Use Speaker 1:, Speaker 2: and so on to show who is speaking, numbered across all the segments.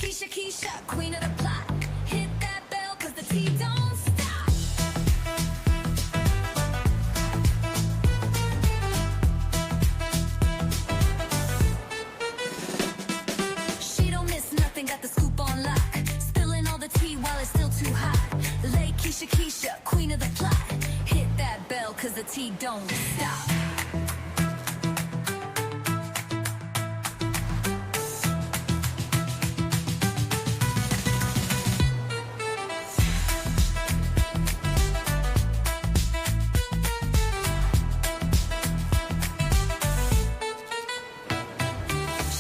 Speaker 1: Lakeysha Keysha, queen of the plot. Hit that bell, cause the tea don't stop. She don't miss nothing, got the scoop on lock. Spilling all the tea while it's still too hot. Lakeysha Keysha, queen of the plot. Hit that bell, cause the tea don't stop.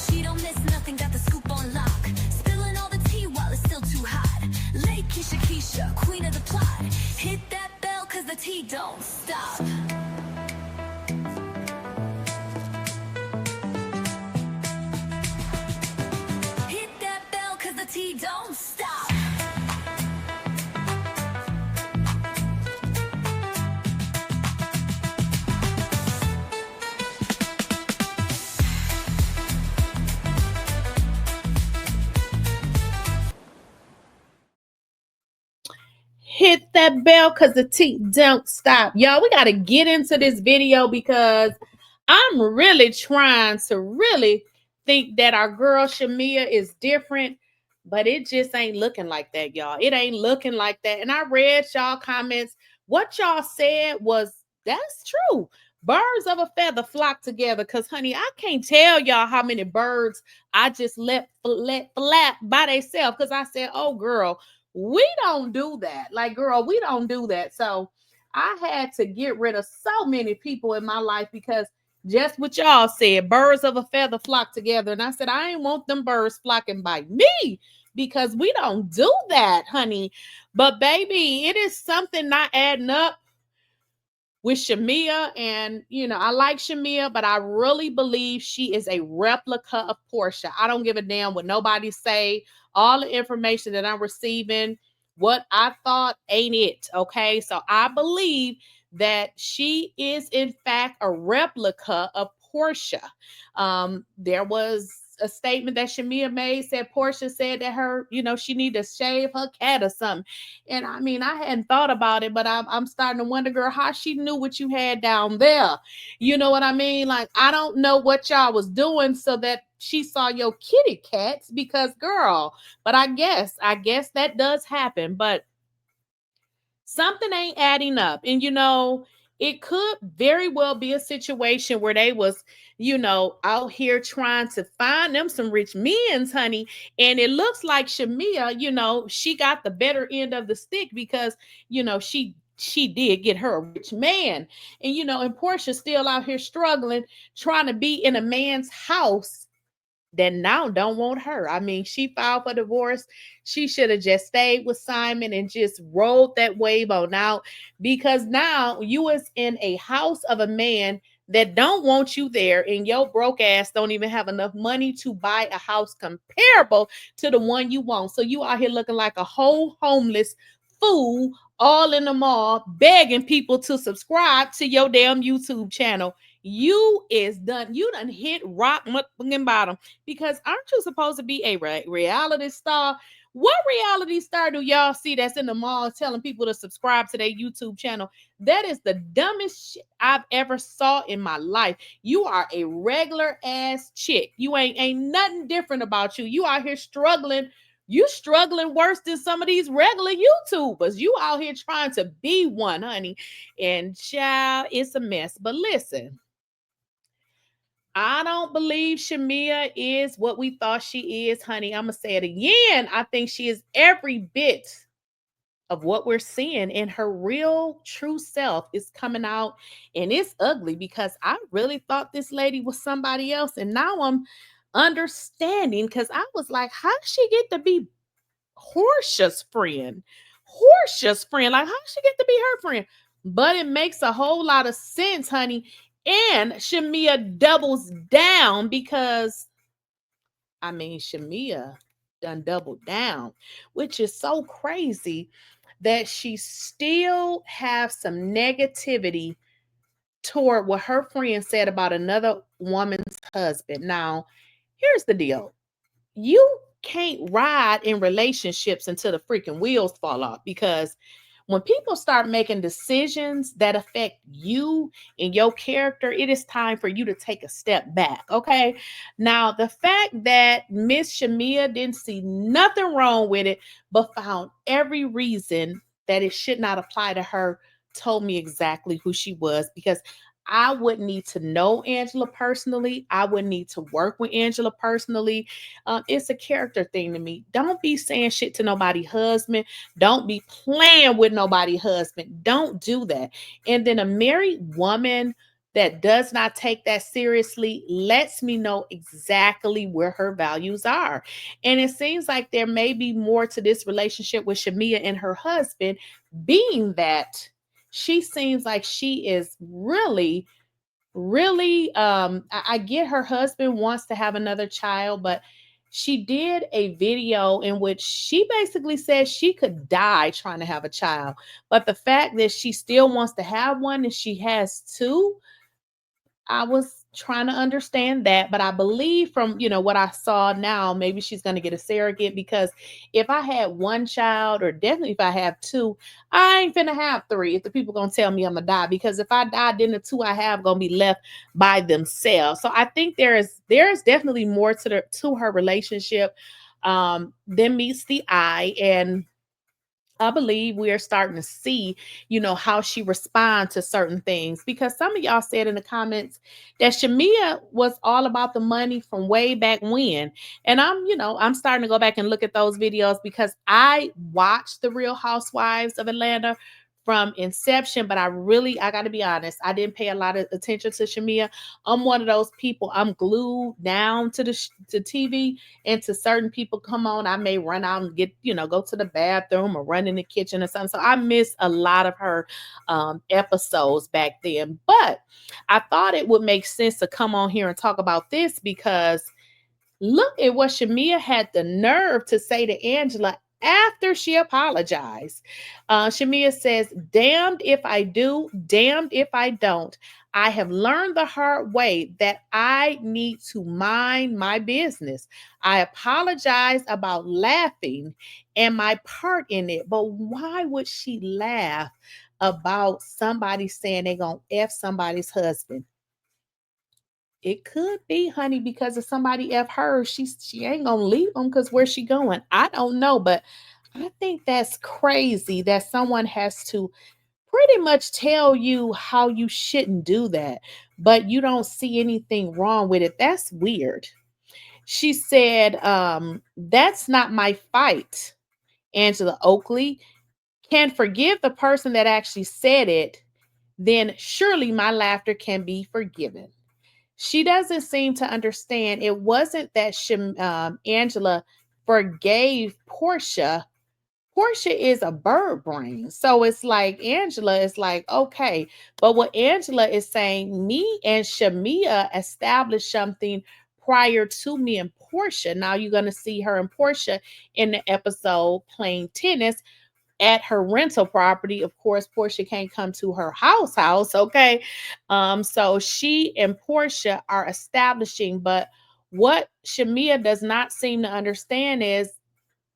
Speaker 1: She don't miss nothing, got the scoop on lock. Spilling all the tea while it's still too hot. Lakeysha Keysha, queen of the plot. Hit that bell, cause the tea don't stop. Hit that bell, cause the tea don't stop.
Speaker 2: Hit that bell because the tea don't stop. Y'all, we got to get into this video because I'm really trying to really think that our girl Shamea is different, but it just ain't looking like that, y'all. It ain't looking like that. And I read y'all comments. What y'all said was, that's true. Birds of a feather flock together. Because, honey, I can't tell y'all how many birds I just let flap by themselves. Because I said, oh, girl, we don't do that. Like, girl, we don't do that. So I had to get rid of so many people in my life because just what y'all said, birds of a feather flock together. And I said, I ain't want them birds flocking by me because we don't do that, honey. But baby, it is something not adding up with Shamea. And, you know, I like Shamea, but I really believe she is a replica of Porsha. I don't give a damn what nobody say. All the information that I'm receiving, what I thought ain't it, okay? So I believe that she is, in fact, a replica of Porsha. There was a statement that Shamea made, said Porsha said that her, you know, she need to shave her cat or something. And I mean, I hadn't thought about it, but I'm starting to wonder, girl, how she knew what you had down there. You know what I mean? Like, I don't know what y'all was doing so that she saw your kitty cats because, girl, but I guess that does happen. But something ain't adding up. And, you know, it could very well be a situation where they was, you know, out here trying to find them some rich men's, honey. And it looks like Shamea, you know, she got the better end of the stick because, you know, she did get her a rich man. And, you know, and Portia's still out here struggling, trying to be in a man's house that now don't want her. I mean, she filed for divorce. She should have just stayed with Simon and just rode that wave on out because now you is in a house of a man that don't want you there and your broke ass don't even have enough money to buy a house comparable to the one you want. So you out here looking like a whole homeless fool all in the mall begging people to subscribe to your damn YouTube channel. You is done. You done hit rock bottom because aren't you supposed to be a reality star? What reality star do y'all see that's in the mall telling people to subscribe to their YouTube channel? That is the dumbest shit I've ever saw in my life. You are a regular ass chick. You ain't nothing different about you. You out here struggling. You struggling worse than some of these regular YouTubers. You out here trying to be one, honey. And child, it's a mess. But listen, I don't believe Shamea is what we thought she is, honey. I'm going to say it again. I think she is every bit of what we're seeing, and her real true self is coming out, and it's ugly because I really thought this lady was somebody else, and now I'm understanding because I was like, how did she get to be Portia's friend? Portia's friend. Like, how did she get to be her friend? But it makes a whole lot of sense, honey. And Shamea doubles down because, I mean, Shamea done doubled down, which is so crazy that she still have some negativity toward what her friend said about another woman's husband. Now, here's the deal. You can't ride in relationships until the freaking wheels fall off, because when people start making decisions that affect you and your character, it is time for you to take a step back. Okay. Now, the fact that Miss Shamea didn't see nothing wrong with it, but found every reason that it should not apply to her, told me exactly who she was, because I would need to know Angela personally. I would need to work with Angela personally. It's a character thing to me. Don't be saying shit to nobody husband. Don't be playing with nobody husband. Don't do that. And then a married woman that does not take that seriously lets me know exactly where her values are. And it seems like there may be more to this relationship with Shamea and her husband, being that she seems like she is really I get her husband wants to have another child, but she did a video in which she basically said she could die trying to have a child. But the fact that she still wants to have one and she has two, I was trying to understand that, but I believe from, what I saw now, maybe she's going to get a surrogate, because if I had one child, or definitely if I have two, I ain't finna have three. If the people going to tell me I'm going to die, because if I die, then the two I have going to be left by themselves. So I think there's definitely more to her relationship than meets the eye. And I believe we are starting to see, how she responds to certain things, because some of y'all said in the comments that Shamea was all about the money from way back when. And I'm starting to go back and look at those videos, because I watched The Real Housewives of Atlanta from inception, but I got to be honest, I didn't pay a lot of attention to Shamea. I'm one of those people, I'm glued down to to TV, and to certain people come on, I may run out and get, go to the bathroom or run in the kitchen or something. So I miss a lot of her episodes back then. But I thought it would make sense to come on here and talk about this, because look at what Shamea had the nerve to say to Angela after she apologized. Shamea says, "Damned if I do, damned if I don't. I have learned the hard way that I need to mind my business. I apologize about laughing and my part in it." But why would she laugh about somebody saying they're going to F somebody's husband? It could be, honey, because if somebody F her, she ain't gonna leave them, because where's she going? I don't know, but I think that's crazy that someone has to pretty much tell you how you shouldn't do that, but you don't see anything wrong with it. That's weird. She said, "That's not my fight." Angela Oakley can forgive the person that actually said it, then surely my laughter can be forgiven. She doesn't seem to understand. It wasn't that Angela forgave Portia. Portia is a bird brain. So it's like Angela is like, okay. But what Angela is saying, me and Shamea established something prior to me and Portia. Now you're going to see her and Portia in the episode playing tennis at her rental property. Of course, Portia can't come to her house, okay? So she and Portia are establishing, but what Shamea does not seem to understand is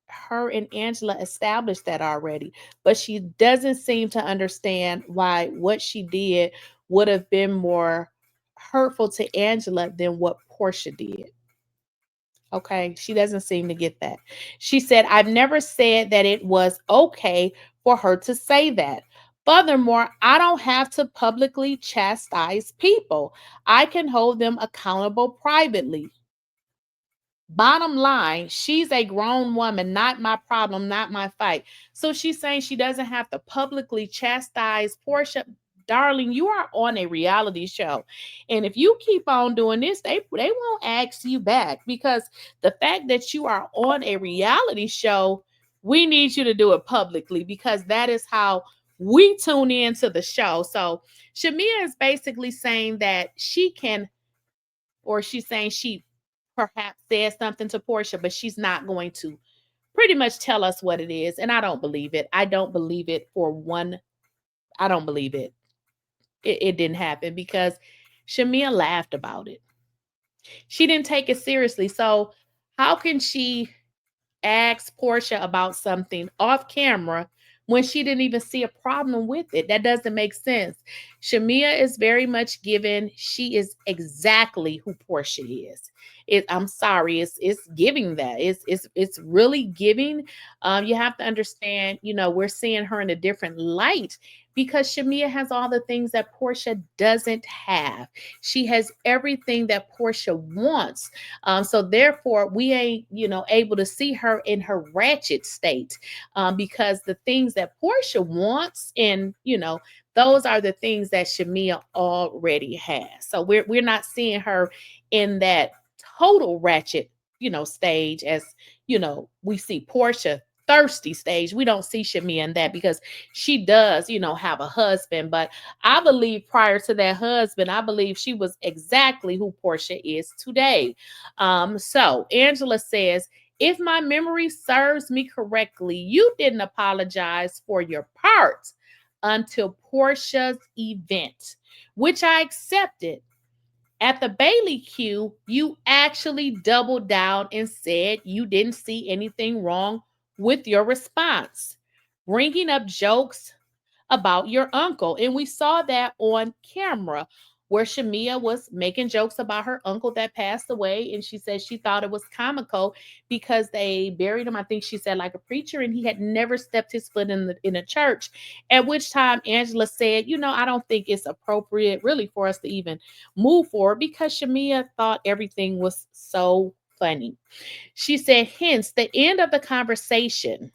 Speaker 2: her and Angela established that already, but she doesn't seem to understand why what she did would have been more hurtful to Angela than what Portia did. Okay, she doesn't seem to get that. She said, "I've never said that it was okay for her to say that. Furthermore, I don't have to publicly chastise people. I can hold them accountable privately. Bottom line, she's a grown woman, not my problem, not my fight." So she's saying she doesn't have to publicly chastise Portia. Darling, you are on a reality show. And if you keep on doing this, they won't ask you back, because the fact that you are on a reality show, we need you to do it publicly, because that is how we tune in to the show. So Shamea is basically saying that she can, or she's saying she perhaps said something to Portia, but she's not going to pretty much tell us what it is. And I don't believe it. I don't believe it for one. I don't believe it. It didn't happen, because Shamea laughed about it. She didn't take it seriously. So how can she asked Portia about something off camera when she didn't even see a problem with it. That doesn't make sense. Shamea is very much given. She is exactly who Portia is. I'm sorry, it's giving that. It's really giving. You have to understand, we're seeing her in a different light because Shamea has all the things that Portia doesn't have. She has everything that Portia wants. So therefore, we ain't, able to see her in her ratchet state, because the things that Portia wants, and those are the things that Shamea already has. So we're not seeing her in that total ratchet, stage as we see Portia thirsty stage. We don't see Shamea in that because she does, have a husband. But I believe prior to that husband, I believe she was exactly who Portia is today. So Angela says, if my memory serves me correctly, you didn't apologize for your part until Portia's event, which I accepted. At the Bailey Q, you actually doubled down and said you didn't see anything wrong with your response, bringing up jokes about your uncle. And we saw that on camera where Shamea was making jokes about her uncle that passed away. And she said she thought it was comical because they buried him, I think she said, like a preacher, and he had never stepped his foot in a church. At which time Angela said, I don't think it's appropriate really for us to even move forward because Shamea thought everything was so funny. She said, hence the end of the conversation,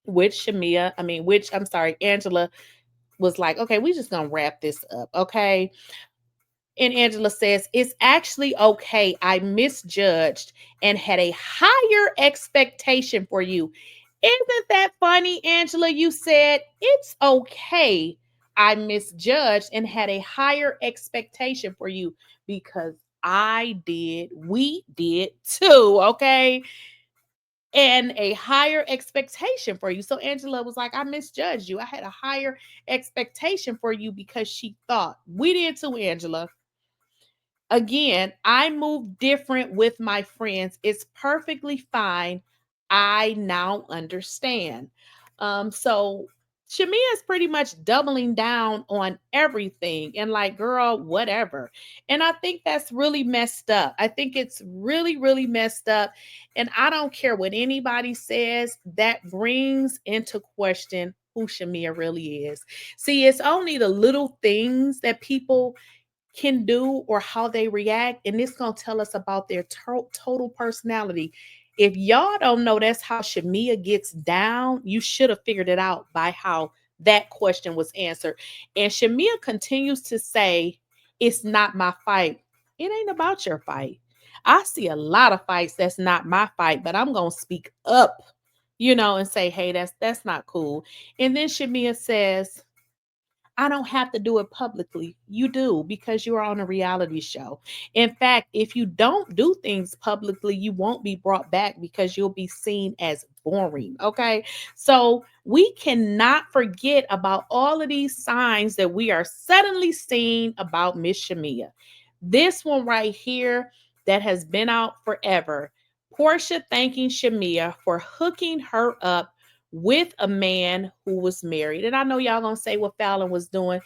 Speaker 2: which Angela was like, okay, we just gonna wrap this up, okay? And Angela says, it's actually okay. I misjudged and had a higher expectation for you. Isn't that funny, Angela? You said, it's okay. I misjudged and had a higher expectation for you because we did too, okay? And a higher expectation for you. So Angela was like, I misjudged you. I had a higher expectation for you because she thought. We did too, Angela. Again, I move different with my friends. It's perfectly fine. I now understand. So Shamea is pretty much doubling down on everything and like, girl, whatever. And I think that's really messed up. I think it's really, really messed up. And I don't care what anybody says, that brings into question who Shamea really is. See, it's only the little things that people can do or how they react, and it's going to tell us about their total personality. If y'all don't know that's how Shamea gets down, you should have figured it out by how that question was answered. And Shamea continues to say, it's not my fight. It ain't about your fight. I see a lot of fights that's not my fight, but I'm going to speak up, and say, hey, that's not cool. And then Shamea says, I don't have to do it publicly. You do because you're on a reality show. In fact, if you don't do things publicly, you won't be brought back because you'll be seen as boring. Okay. So we cannot forget about all of these signs that we are suddenly seeing about Miss Shamea. This one right here that has been out forever. Portia thanking Shamea for hooking her up with a man who was married. And I know y'all gonna say what Fallon was doing.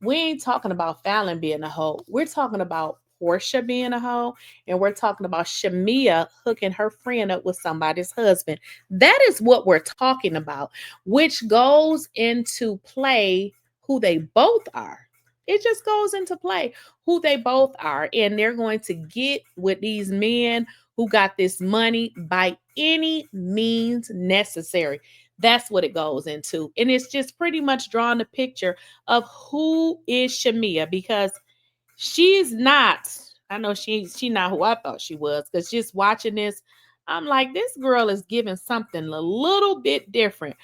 Speaker 2: We ain't talking about Fallon being a hoe. We're talking about Portia being a hoe, and we're talking about Shamea hooking her friend up with somebody's husband. That is what we're talking about, which goes into play who they both are. It just goes into play who they both are, and they're going to get with these men who got this money by any means necessary. That's what it goes into. And it's just pretty much drawing a picture of who is Shamea, because she's not, I know she's not who I thought she was, because just watching this, I'm like, this girl is giving something a little bit different.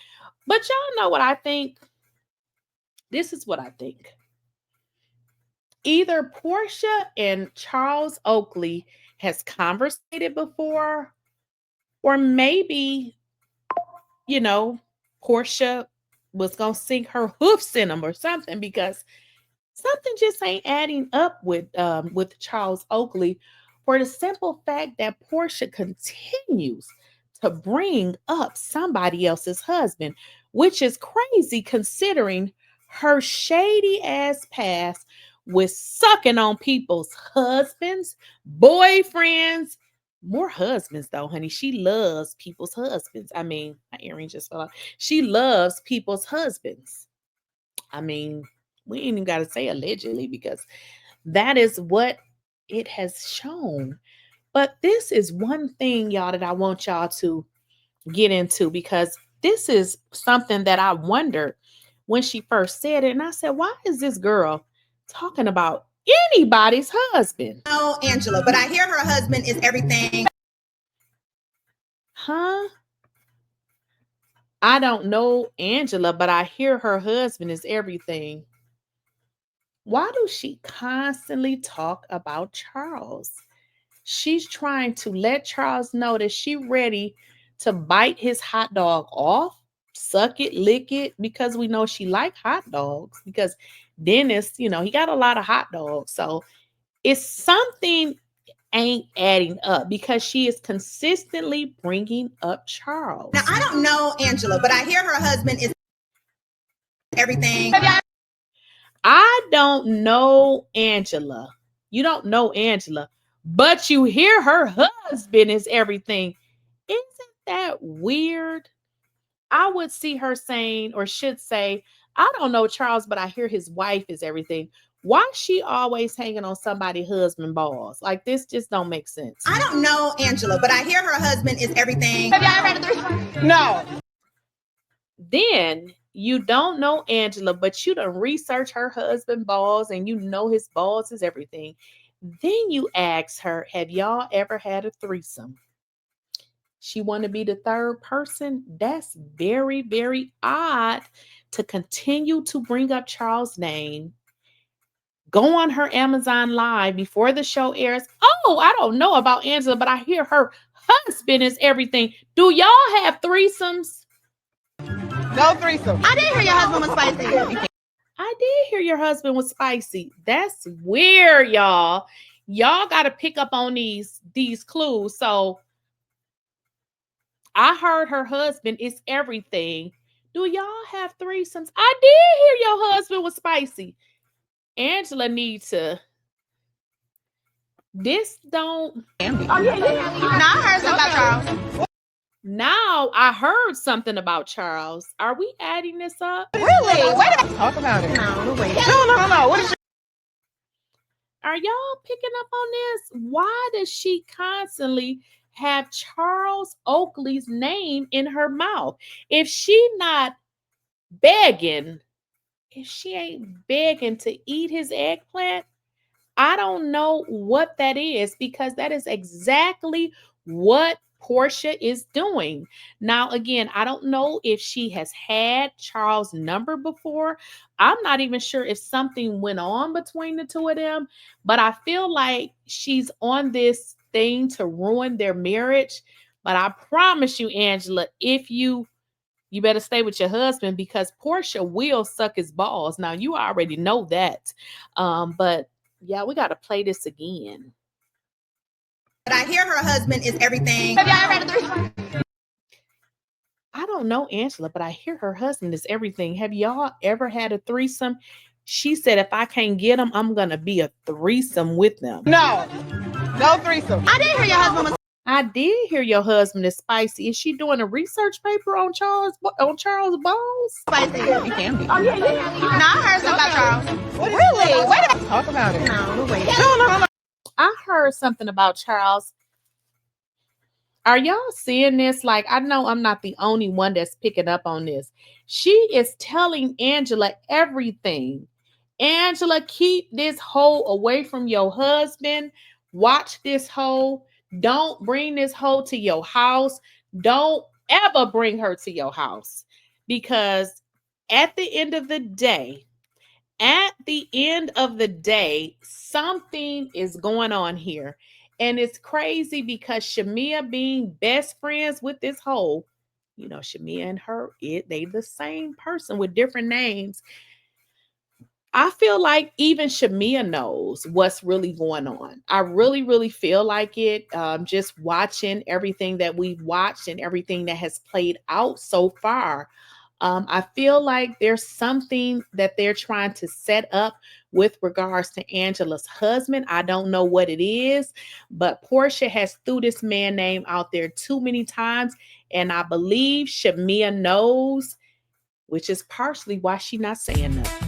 Speaker 2: But y'all know what I think? This is what I think. Either Portia and Charles Oakley has conversated before, or maybe, Portia was going to sink her hoofs in him or something, because something just ain't adding up with Charles Oakley, for the simple fact that Portia continues to bring up somebody else's husband, which is crazy considering her shady ass past with sucking on people's husbands, boyfriends, more husbands though, honey. She loves people's husbands. I mean, my earring just fell off. She loves people's husbands. I mean, we ain't even got to say allegedly because that is what it has shown. But this is one thing, y'all, that I want y'all to get into because this is something that I wondered when she first said it. And I said, why is this girl talking about anybody's husband?
Speaker 3: Oh, Angela, but I hear her husband is everything.
Speaker 2: Huh? I don't know Angela, but I hear her husband is everything. Why does she constantly talk about Charles? She's trying to let Charles know that she's ready to bite his hot dog off, suck it, lick it, because we know she like hot dogs. Because Dennis, he got a lot of hot dogs. So it's something ain't adding up because she is consistently bringing up Charles.
Speaker 3: Now, I don't know Angela, but I hear her husband is everything.
Speaker 2: I don't know Angela. You don't know Angela, but you hear her husband is everything. Isn't that weird? I would see her saying, or should say, I don't know Charles, but I hear his wife is everything. Why is she always hanging on somebody's husband balls? Like, this just don't make sense.
Speaker 3: I don't know Angela, but I hear her husband is everything.
Speaker 4: Have y'all read a threesome?
Speaker 3: No.
Speaker 2: Then you don't know Angela, but you done research her husband balls and you know his balls is everything. Then you ask her, have y'all ever had a threesome? She want to be the third person. That's very, very odd to continue to bring up Charles' name. Go on her Amazon Live before the show airs. Oh, I don't know about Angela, but I hear her husband is everything. Do y'all have threesomes?
Speaker 3: No threesome.
Speaker 4: I did hear your husband was spicy.
Speaker 2: I did hear your husband was spicy. That's weird, y'all. Y'all got to pick up on these clues. So I heard her husband is everything. Do y'all have threesomes? I did hear your husband was spicy. Angela needs to. This don't.
Speaker 4: Oh, yeah. Now I heard something about Charles.
Speaker 2: Now I heard something about Charles. Are we adding this up?
Speaker 4: Really? Wait a minute.
Speaker 3: Talk about it.
Speaker 4: No, wait.
Speaker 3: No. What is
Speaker 2: Are y'all picking up on this? Why does she constantly have Charles Oakley's name in her mouth? If she not begging, if she ain't begging to eat his eggplant, I don't know what that is because that is exactly what Portia is doing. Now, again, I don't know if she has had Charles' number before. I'm not even sure if something went on between the two of them, but I feel like she's on this thing to ruin their marriage. But I promise you, Angela, if you better stay with your husband because Portia will suck his balls. Now, you already know that. But yeah, we got to play this again.
Speaker 3: But I hear her husband is everything.
Speaker 4: Have y'all read a threesome?
Speaker 2: I don't know Angela, but I hear her husband is everything. Have y'all ever had a threesome? She said, if I can't get them, I'm going to be a threesome with them.
Speaker 3: No threesome.
Speaker 4: I did hear your husband was
Speaker 2: I did hear your husband is spicy. Is she doing a research paper on Charles balls?
Speaker 4: spicy.
Speaker 3: He can be.
Speaker 4: Oh, yeah. Now I heard something about Charles.
Speaker 3: Really? Wait a minute. Talk about it.
Speaker 4: No, wait.
Speaker 3: No.
Speaker 2: I heard something about Charles. Are y'all seeing this? Like, I know I'm not the only one that's picking up on this. She is telling Angela everything. Angela, keep this hoe away from your husband. Watch this hoe. Don't bring this hoe to your house. Don't ever bring her to your house. Because at the end of the day, something is going on here. And it's crazy because Shamea being best friends with this hoe, Shamea and her, they the same person with different names. I feel like even Shamea knows what's really going on. I really, really feel like it. Just watching everything that we've watched and everything that has played out so far. I feel like there's something that they're trying to set up with regards to Angela's husband. I don't know what it is, but Portia has threw this man name out there too many times. And I believe Shamea knows, which is partially why she's not saying nothing.